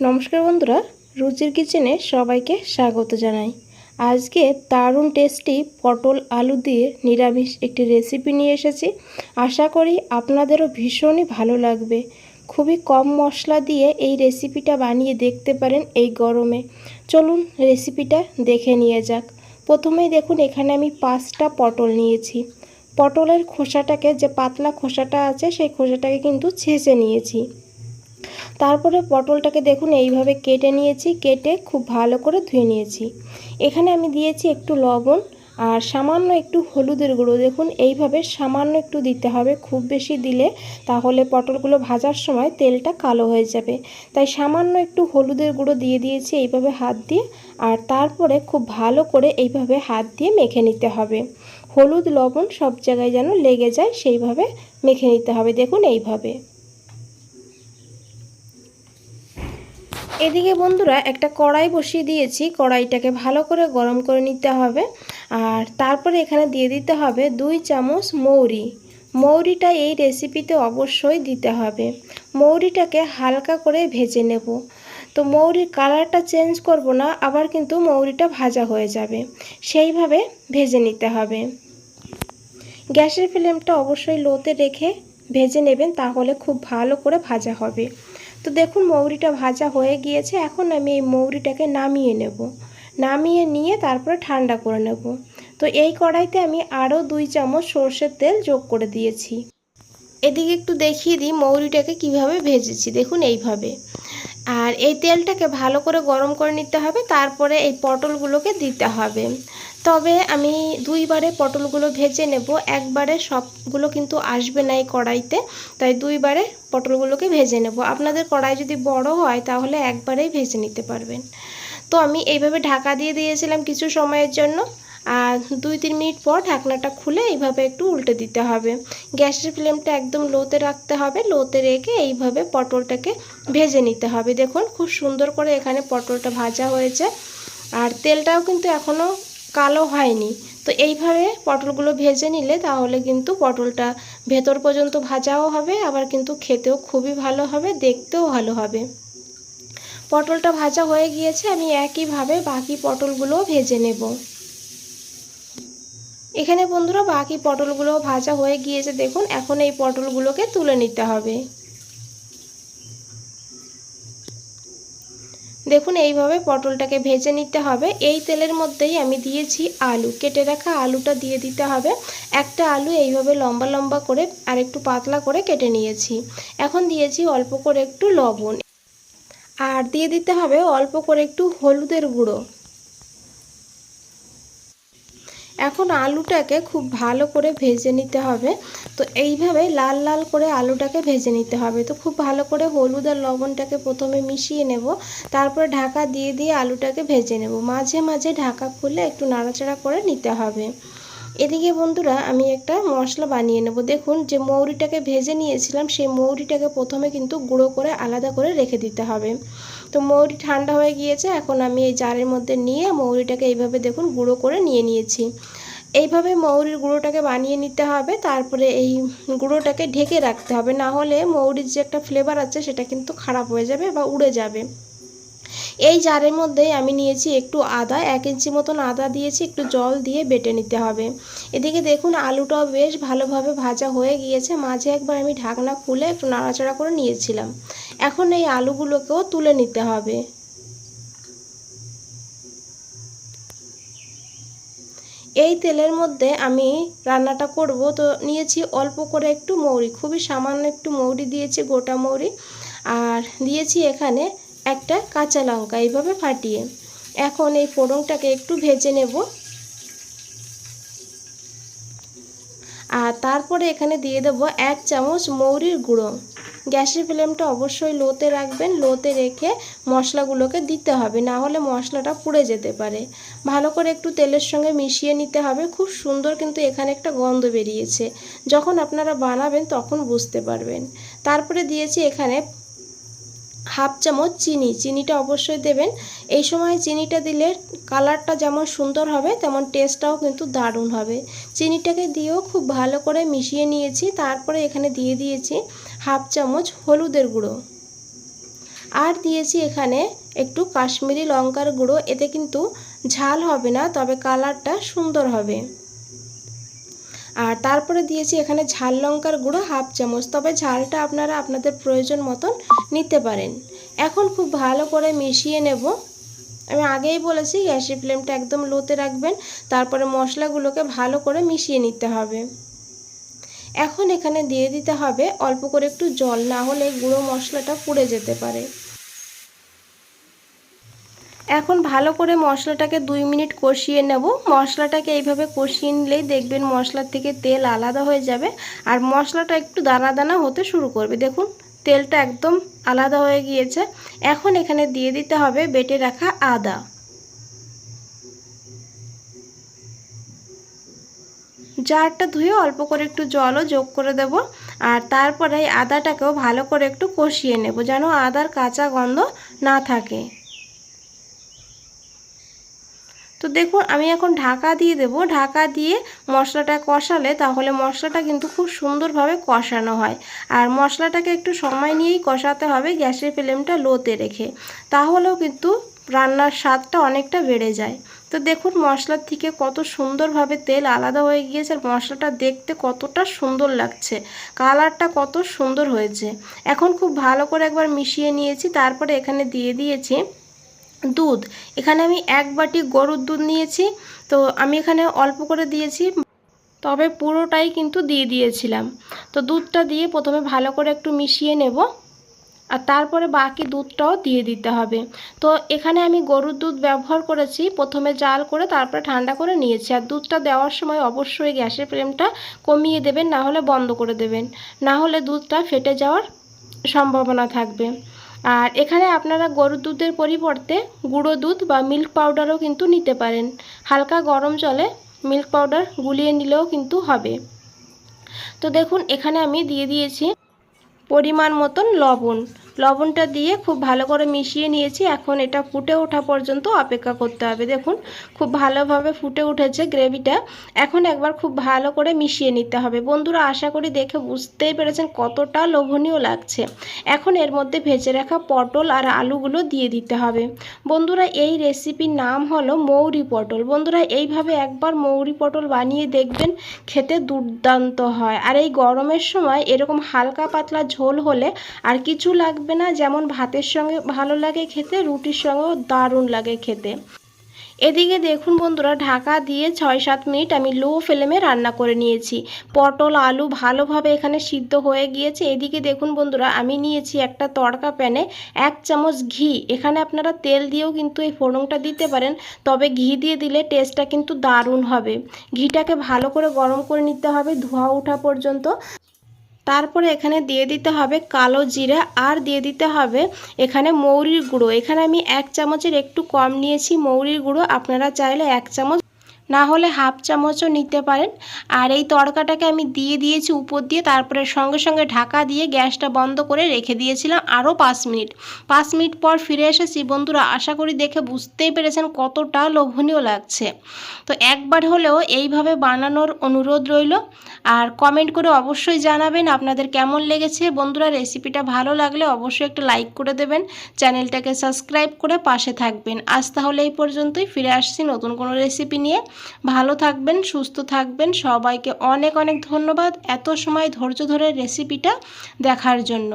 নমস্কার বন্ধুরা, রুচির কিচেনে সবাইকে স্বাগত জানাই। আজকে দারুণ টেস্টি পটল আলু দিয়ে নিরামিষ একটি রেসিপি নিয়ে এসেছি। আশা করি আপনাদেরও ভীষণই ভালো লাগবে। খুবই কম মশলা দিয়ে এই রেসিপিটা বানিয়ে দেখতে পারেন এই গরমে। চলুন রেসিপিটা দেখে নিয়ে যাক। প্রথমেই দেখুন, এখানে আমি 5টা পটল নিয়েছি। পটলের খোসাটাকে, যে পাতলা খোসাটা আছে সেই খোসাটাকে কিন্তু ছেঁচে নিয়েছি। তারপরে পটলটাকে দেখুন এইভাবে কেটে নিয়েছি, কেটে খুব ভালো করে ধুয়ে নিয়েছি। এখানে আমি দিয়েছি একটু লবণ আর সামান্য একটু হলুদের গুঁড়ো। দেখুন এইভাবে সামান্য একটু দিতে হবে, খুব বেশি দিলে তাহলে পটলগুলো ভাজার সময় তেলটা কালো হয়ে যাবে। তাই সামান্য একটু হলুদের গুঁড়ো দিয়ে দিয়েছি এইভাবে হাত দিয়ে, আর তারপরে খুব ভালো করে এইভাবে হাত দিয়ে মেখে নিতে হবে। হলুদ লবণ সব জায়গায় যেন লেগে যায় সেইভাবে মেখে নিতে হবে। দেখুন এইভাবে। এদিকে বন্ধুরা একটা কড়াই বসিয়ে দিয়েছি, কড়াইটাকে ভালো করে গরম করে নিতে হবে। আর তারপরে এখানে দিয়ে দিতে হবে 2 চামচ মৌরি। মৌরিটা এই রেসিপিতে অবশ্যই দিতে হবে। মৌরিটাকে হালকা করে ভেজে নেব। তো মৌরির কালারটা চেঞ্জ করব না, আবার কিন্তু মৌরিটা ভাজা হয়ে যাবে, সেইভাবে ভেজে নিতে হবে। গ্যাসের ফ্লেমটা অবশ্যই লোতে রেখে ভেজে নেবেন, তাহলে খুব ভালো করে ভাজা হবে। তো দেখুন মৌরিটা ভাজা হয়ে গিয়েছে। এখন আমি এই মৌরিটাকে নামিয়ে নেব। নামিয়ে নিয়ে তারপরে ঠান্ডা করে নেব। তো এই কড়াইতে আমি আরও 2 চামচ সর্ষের তেল যোগ করে দিয়েছি। এদিকে একটু দেখিয়ে দিই মৌরিটাকে কিভাবে ভেজেছি। দেখুন এইভাবে। আর এই তেলটাকে ভালো করে গরম করে নিতে হবে, তারপরে এই পটলগুলোকে দিতে হবে। তবে আমি 2 বারে পটলগুলো ভেজে নেব, একবারে সবগুলো কিন্তু আসবে না এই কড়াইতে। তাই 2 বারে পটলগুলোকে ভেজে নেব। আপনাদের কড়াই যদি বড় হয় তাহলে একবারেই ভেজে নিতে পারবেন। তো আমি এইভাবে ঢাকা দিয়ে দিয়েছিলাম কিছু সময়ের জন্য, আর 2-3 মিনিট পর ঢাকনাটা খুলে এইভাবে একটু উল্টে দিতে হবে। গ্যাসের ফ্লেমটা একদম লোতে রাখতে হবে, লোতে রেখে এইভাবে পটলটাকে ভেজে নিতে হবে। দেখুন খুব সুন্দর করে এখানে পটলটা ভাজা হয়েছে, আর তেলটাও কিন্তু এখনও কালো হয়নি। তো এইভাবে পটলগুলো ভেজে নিলে তাহলে কিন্তু পটলটা ভেতর পর্যন্ত ভাজাও হবে, আবার কিন্তু খেতেও খুবই ভালো হবে, দেখতেও ভালো হবে। পটলটা ভাজা হয়ে গিয়েছে, আমি একইভাবে বাকি পটলগুলোও ভেজে নেব। এখানে বন্ধুরা বাকি পটলগুলো ভাজা হয়ে গিয়েছে। দেখুন এখন এই পটলগুলোকে তুলে নিতে হবে। দেখুন এইভাবে পটলটাকে ভেজে নিতে হবে। এই তেলের মধ্যেই আমি দিয়েছি আলু, কেটে রাখা আলুটা দিয়ে দিতে হবে। একটা আলু এইভাবে লম্বা লম্বা করে আর একটু পাতলা করে কেটে নিয়েছি। এখন দিয়েছি অল্প করে একটু লবণ, আর দিয়ে দিতে হবে অল্প করে একটু হলুদের গুঁড়ো। এখন আলুটাকে খুব ভালো করে ভেজে নিতে হবে। তো এইভাবে লাল লাল করে আলুটাকে ভেজে নিতে হবে। তো খুব ভালো করে হলুদ আর লবণটাকে প্রথমে মিশিয়ে নেব, তারপরে ঢাকা দিয়ে দিয়ে আলুটাকে ভেজে নেব। মাঝে মাঝে ঢাকা খুলে একটু নাড়াচাড়া করে নিতে হবে। এদিকে বন্ধুরা আমি একটা মশলা বানিয়ে নেব। দেখুন যে মৌরিটাকে ভেজে নিয়েছিলাম, সেই মৌরিটাকে প্রথমে কিন্তু গুঁড়ো করে আলাদা করে রেখে দিতে হবে। তো মৌরি ঠান্ডা হয়ে গিয়েছে, এখন আমি এই জারের মধ্যে নিয়ে মৌরিটাকে এইভাবে দেখুন গুঁড়ো করে নিয়েছি। এইভাবে মৌরির গুঁড়োটাকে বানিয়ে নিতে হবে, তারপরে এই গুঁড়োটাকে ঢেকে রাখতে হবে, না হলে মৌরির যে একটা ফ্লেভার আছে সেটা কিন্তু খারাপ হয়ে যাবে বা উড়ে যাবে। এই জারের মধ্যেই আমি নিয়েছি একটু আদা, 1 ইঞ্চি মতন আদা দিয়েছি, একটু জল দিয়ে বেটে নিতে হবে। এদিকে দেখুন আলুটাও বেশ ভালোভাবে ভাজা হয়ে গিয়েছে। মাঝে একবার আমি ঢাকনা খুলে একটু নাড়াচাড়া করে নিয়েছিলাম। এখন এই আলুগুলোকেও তুলে নিতে হবে। এই তেলের মধ্যে আমি রান্নাটা করব, তো নিয়েছি অল্প করে একটু মৌরি, খুবই সামান্য একটু মৌরি দিয়েছি, গোটা মৌরি। আর দিয়েছি এখানে একটা কাঁচা লঙ্কা এইভাবে ফাটিয়ে। এখন এই ফোড়নটাকে একটু ভেজে নেব, আর তারপরে এখানে দিয়ে দেবো 1 চামচ মৌরির গুঁড়ো। গ্যাসের ফ্লেমটা অবশ্যই লোতে রাখবেন, লোতে রেখে মশলাগুলোকে দিতে হবে, না হলে মশলাটা পুড়ে যেতে পারে। ভালো করে একটু তেলের সঙ্গে মিশিয়ে নিতে হবে। খুব সুন্দর কিন্তু এখানে একটা গন্ধ বেরিয়েছে, যখন আপনারা বানাবেন তখন বুঝতে পারবেন। তারপরে দিয়েছি এখানে 1/2 চামচ চিনি, চিনিটা অবশ্যই দেবেন। এই সময় চিনিটা দিলে কালারটা যেমন সুন্দর হবে তেমন টেস্টটাও কিন্তু দারুণ হবে। চিনিটাকে দিয়েও খুব ভালো করে মিশিয়ে নিয়েছি। তারপরে এখানে দিয়ে দিয়েছি 1/2 চামচ হলুদের গুঁড়ো। আর দিয়েছি এখানে একটু কাশ্মীরি লঙ্কার গুঁড়ো, এতে কিন্তু ঝাল হবে না, তবে কালারটা সুন্দর হবে। আর তারপরে দিয়েছি এখানে ঝাল লঙ্কার গুঁড়ো 1/2 চামচ, তবে ঝালটা আপনারা আপনাদের প্রয়োজন মতন নিতে পারেন। এখন খুব ভালো করে মিশিয়ে নেব। আমি আগেই বলেছি গ্যাসের ফ্লেমটা একদম লোতে রাখবেন, তারপরে মশলাগুলোকে ভালো করে মিশিয়ে নিতে হবে। এখন এখানে দিয়ে দিতে হবে অল্প করে একটু জল, না হলে গুঁড়ো মশলাটা পুড়ে যেতে পারে। এখন ভালো করে মশলাটাকে 2 মিনিট কষিয়ে নেব। মশলাটাকে এইভাবে কষিয়ে নিলেই দেখবেন মশলার থেকে তেল আলাদা হয়ে যাবে আর মশলাটা একটু দানা দানা হতে শুরু করবে। দেখুন তেলটা একদম আলাদা হয়ে গিয়েছে। এখন এখানে দিয়ে দিতে হবে বেটে রাখা আদা। জারটা ধুয়ে অল্প করে একটু জলও যোগ করে দেব আর তারপরে আদাটাকেও ভালো করে একটু কষিয়ে নেব, যেন আদার কাঁচা গন্ধ না থাকে। তো দেখুন আমি এখন ঢাকা দিয়ে দেব। ঢাকা দিয়ে মশলাটা কষালে তাহলে মশলাটা কিন্তু খুব সুন্দরভাবে কষানো হয়। আর মশলাটাকে একটু সময় নিয়েই কষাতে হবে, গ্যাসের ফ্লেমটা লোতে রেখে, তাহলেও কিন্তু রান্নার স্বাদটা অনেকটা বেড়ে যায়। তো দেখুন মশলার থেকে কত সুন্দরভাবে তেল আলাদা হয়ে গিয়েছে আর মশলাটা দেখতে কতটা সুন্দর লাগছে, কালারটা কত সুন্দর হয়েছে। এখন খুব ভালো করে একবার মিশিয়ে নিয়েছি। তারপরে এখানে দিয়ে দিয়েছি দুধ। এখানে আমি 1 বাটি গরুর দুধ নিয়েছি, তো আমি এখানে অল্প করে দিয়েছি, তবে পুরোটাই কিন্তু দিয়ে দিয়েছিলাম। তো দুধটা দিয়ে প্রথমে ভালো করে একটু মিশিয়ে নেব আর তারপরে বাকি দুধটাও দিয়ে দিতে হবে। তো এখানে আমি গরুর দুধ ব্যবহার করেছি, প্রথমে জাল করে তারপরে ঠান্ডা করে নিয়েছি। আর দুধটা দেওয়ার সময় অবশ্যই গ্যাসের ফ্লেমটা কমিয়ে দেবেন, না হলে বন্ধ করে দেবেন, না হলে দুধটা ফেটে যাওয়ার সম্ভাবনা থাকবে। আর এখানে আপনারা গরুর দুধের পরিবর্তে গুঁড়ো দুধ বা মিল্ক পাউডারও কিন্তু নিতে পারেন। হালকা গরম জলে মিল্ক পাউডার গুলিয়ে নিলেও কিন্তু হবে। তো দেখুন এখানে আমি দিয়ে দিয়েছি পরিমাণ মতন লবণ। লবণটা দিয়ে খুব ভালো করে মিশিয়ে নিয়েছি। এখন এটা ফুটে ওঠা পর্যন্ত অপেক্ষা করতে হবে। দেখুন খুব ভালোভাবে ফুটে উঠেছে গ্রেভিটা। এখন একবার খুব ভালো করে মিশিয়ে নিতে হবে। বন্ধুরা আশা করি দেখে বুঝতেই পেরেছেন কতটা লোভনীয় লাগছে। এখন এর মধ্যে ভেজে রাখা পটল আর আলুগুলো দিয়ে দিতে হবে। বন্ধুরা এই রেসিপির নাম হলো মৌরি পটল। বন্ধুরা এইভাবে একবার মৌরি পটল বানিয়ে দেখবেন, খেতে দুর্দান্ত হয়। আর এই গরমের সময় এরকম হালকা পাতলা ঝোল হলে আর কিছু লাগবে না, যেমন ভাতের সঙ্গে ভালো লাগে খেতে, রুটির সঙ্গেও দারুণ লাগে খেতে। এদিকে দেখুন বন্ধুরা ঢাকা দিয়ে 6-7 মিনিট আমি লো ফ্লেমে রান্না করে নিয়েছি। পটল আলু ভালোভাবে এখানে সিদ্ধ হয়ে গিয়েছে। এদিকে দেখুন বন্ধুরা আমি নিয়েছি একটা তড়কা প্যানে 1 চামচ ঘি। এখানে আপনারা তেল দিয়েও কিন্তু এই ফোড়নটা দিতে পারেন, তবে ঘি দিয়ে দিলে টেস্টটা কিন্তু দারুণ হবে। ঘিটাকে ভালো করে গরম করে নিতে হবে ধোঁয়া ওঠা পর্যন্ত। তারপরে এখানে দিয়ে দিতে হবে কালো জিরা আর দিয়ে দিতে হবে এখানে মৌরির গুঁড়ো। এখানে আমি 1 চামচের একটু কম নিয়েছি মৌরির গুঁড়ো, আপনারা চাইলে 1 চামচ না হলে 1/2 চামচও নিতে পারেন। আর এই তড়কাটাকে আমি দিয়ে দিয়েছি উপর দিয়ে, তারপরে সঙ্গে সঙ্গে ঢাকা দিয়ে গ্যাসটা বন্ধ করে রেখে দিয়েছিলাম আরও 5 মিনিট। 5 মিনিট পর ফিরে এসেছি। বন্ধুরা আশা করি দেখে বুঝতেই পেরেছেন কতটা লোভনীয় লাগছে। তো একবার হলেও এইভাবে বানানোর অনুরোধ রইল আর কমেন্ট করে অবশ্যই জানাবেন আপনাদের কেমন লেগেছে। বন্ধুরা রেসিপিটা ভালো লাগলে অবশ্যই একটা লাইক করে দেবেন, চ্যানেলটাকে সাবস্ক্রাইব করে পাশে থাকবেন। আজ তাহলে এই পর্যন্তই, ফিরে আসছি নতুন কোনো রেসিপি নিয়ে। ভালো থাকবেন, সুস্থ থাকবেন। সবাইকে অনেক অনেক ধন্যবাদ এত সময় ধৈর্য ধরে রেসিপিটা দেখার জন্য।